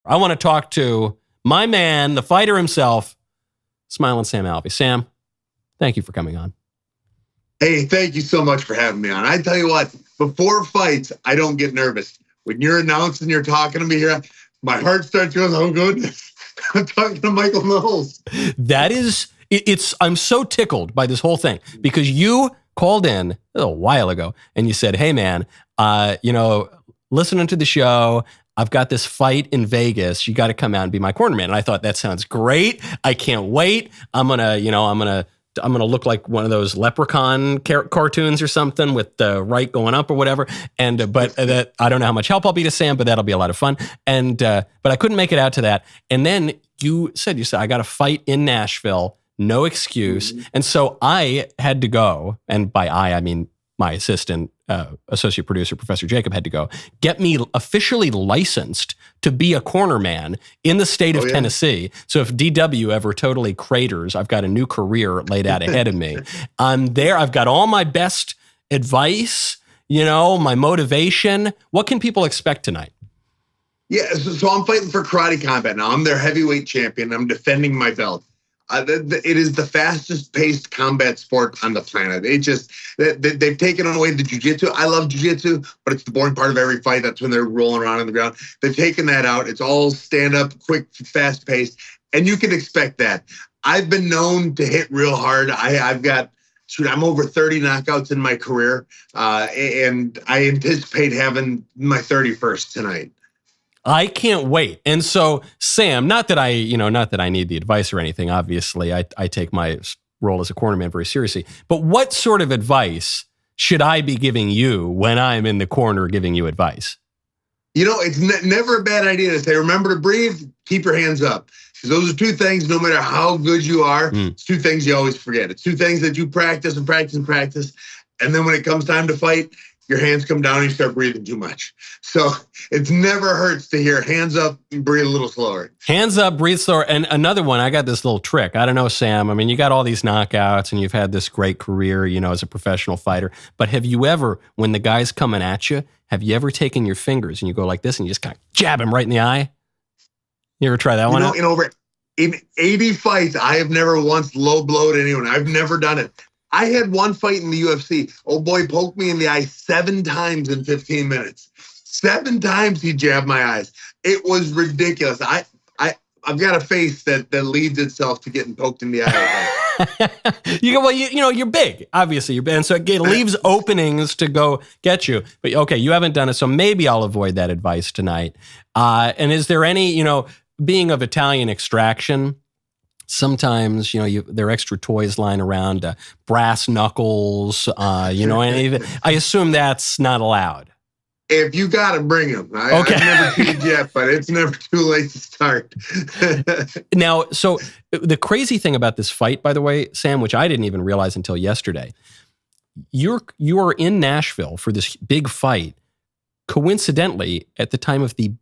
I want to talk to my man, the fighter himself, Smilin Sam Alvey. Sam, thank you for coming on. Hey, thank you so much for having me on. I tell you what, before fights, I don't get nervous. When you're announcing, you're talking to me here, my heart starts going, oh goodness, I'm talking to Michael Knowles. That is, I'm so tickled by this whole thing because you called in a while ago and you said, hey man, listening to the show, I've got this fight in Vegas. You got to come out and be my cornerman. And I thought that sounds great. I can't wait. I'm gonna look like one of those leprechaun cartoons or something with the right going up or whatever. And but that I don't know how much help I'll be to Sam, but that'll be a lot of fun. And but I couldn't make it out to that. And then you said I got a fight in Nashville, no excuse. Mm-hmm. And so I had to go, and by I mean my assistant, associate producer, Professor Jacob, had to go get me officially licensed to be a cornerman in the state of Tennessee. So if DW ever totally craters, I've got a new career laid out ahead of me. I'm there. I've got all my best advice, my motivation. What can people expect tonight? Yeah, so I'm fighting for Karate Combat now. I'm their heavyweight champion. I'm defending my belt. It is the fastest paced combat sport on the planet. They've taken away the jiu-jitsu. I love jiu-jitsu, but it's the boring part of every fight. That's when they're rolling around on the ground. They've taken that out. It's all stand up, quick, fast paced. And you can expect that. I've been known to hit real hard. I'm over 30 knockouts in my career. And I anticipate having my 31st tonight. I can't wait. And so, Sam, not that I need the advice or anything. Obviously, I take my role as a cornerman very seriously. But what sort of advice should I be giving you when I'm in the corner giving you advice? It's never a bad idea to say, remember to breathe, keep your hands up. Because those are two things, no matter how good you are, it's two things you always forget. It's two things that you practice and practice and practice. And then when it comes time to fight, your hands come down and you start breathing too much. So it never hurts to hear hands up and breathe a little slower. Hands up, breathe slower. And another one, I got this little trick. I don't know, Sam. I mean, you got all these knockouts and you've had this great career, as a professional fighter. But have you ever, when the guy's coming at you, have you ever taken your fingers and you go like this and you just kind of jab him right in the eye? You ever try that one out? In 80 fights, I have never once low blowed anyone. I've never done it. I had one fight in the UFC. Old boy poked me in the eye 7 times in 15 minutes. 7 times he jabbed my eyes. It was ridiculous. I've got a face that leads itself to getting poked in the eye. You're big. Obviously, you're big. And so it leaves openings to go get you. But okay, you haven't done it, so maybe I'll avoid that advice tonight. And is there any, being of Italian extraction, sometimes, there are extra toys lying around, brass knuckles, and I assume that's not allowed. If you got to bring them. Okay. I've never teed yet, but it's never too late to start. Now, so the crazy thing about this fight, by the way, Sam, which I didn't even realize until yesterday, you are in Nashville for this big fight, coincidentally, at the time of the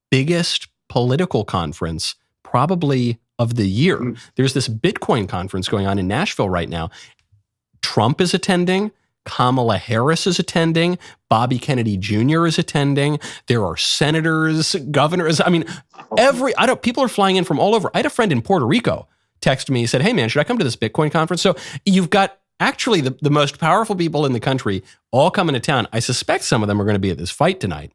biggest political conference, probably of the year. There's this Bitcoin conference going on in Nashville right now. Trump is attending. Kamala Harris is attending. Bobby Kennedy Jr. is attending. There are senators, governors. I mean, people are flying in from all over. I had a friend in Puerto Rico text me, said, hey man, should I come to this Bitcoin conference? So you've got actually the most powerful people in the country all coming to town. I suspect some of them are going to be at this fight tonight.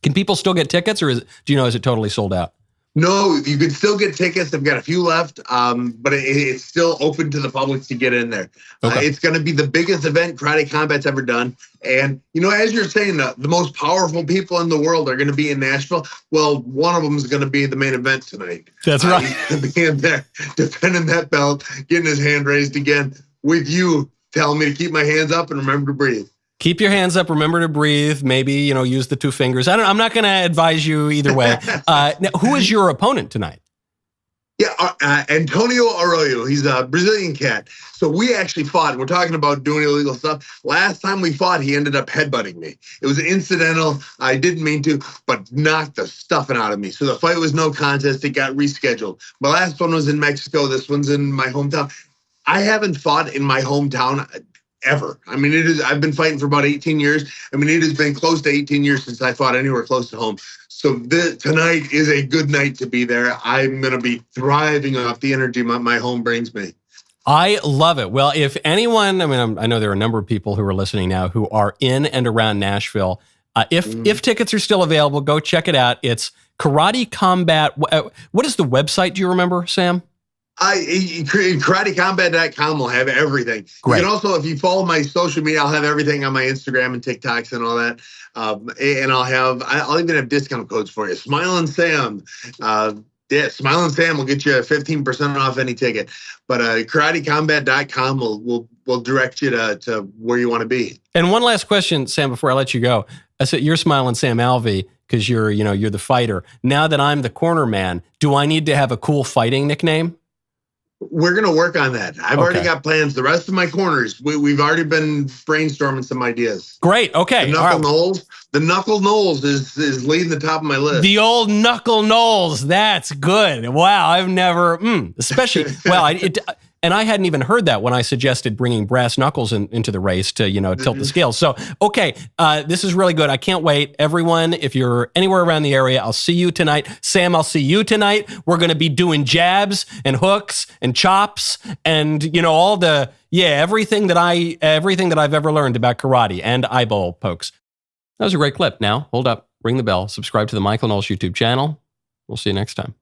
Can people still get tickets, or is it totally sold out? No, you can still get tickets. I've got a few left, but it's still open to the public to get in there. Okay. It's going to be the biggest event Karate Combat's ever done. And, as you're saying, the most powerful people in the world are going to be in Nashville. Well, one of them is going to be the main event tonight. That's right. He's going to be in there defending that belt, getting his hand raised again with you telling me to keep my hands up and remember to breathe. Keep your hands up. Remember to breathe. Maybe, use the 2 fingers. I'm not going to advise you either way. Now, who is your opponent tonight? Yeah, Antonio Arroyo. He's a Brazilian cat. So we actually fought. We're talking about doing illegal stuff. Last time we fought, he ended up headbutting me. It was incidental. I didn't mean to, but knocked the stuffing out of me. So the fight was no contest. It got rescheduled. My last one was in Mexico. This one's in my hometown. I haven't fought in my hometown ever. I mean, I've been fighting for about 18 years. I mean, it has been close to 18 years since I fought anywhere close to home. So tonight is a good night to be there. I'm going to be thriving off the energy my home brings me. I love it. Well, if anyone, I mean, I know there are a number of people who are listening now who are in and around Nashville. If tickets are still available, go check it out. It's Karate Combat. What is the website? Do you remember, Sam? KarateCombat.com will have everything. Great. You can also, if you follow my social media, I'll have everything on my Instagram and TikToks and all that. And I'll even have discount codes for you. Smilin Sam. Smilin Sam will get you 15% off any ticket. But KarateCombat.com will direct you to where you want to be. And one last question, Sam, before I let you go. I said you're Smilin Sam Alvey because you're the fighter. Now that I'm the corner man, do I need to have a cool fighting nickname? We're going to work on that. I've already got plans. The rest of my corners, we've already been brainstorming some ideas. Great. Okay. The Knuckle Knowles is leading the top of my list. The old Knuckle Knowles. That's good. Wow. I've never, especially, well, and I hadn't even heard that when I suggested bringing brass knuckles into the race to, tilt the scales. So, okay, this is really good. I can't wait. Everyone, if you're anywhere around the area, I'll see you tonight. Sam, I'll see you tonight. We're going to be doing jabs and hooks and chops and, everything that I've ever learned about karate and eyeball pokes. That was a great clip. Now, hold up, ring the bell, subscribe to the Michael Knowles YouTube channel. We'll see you next time.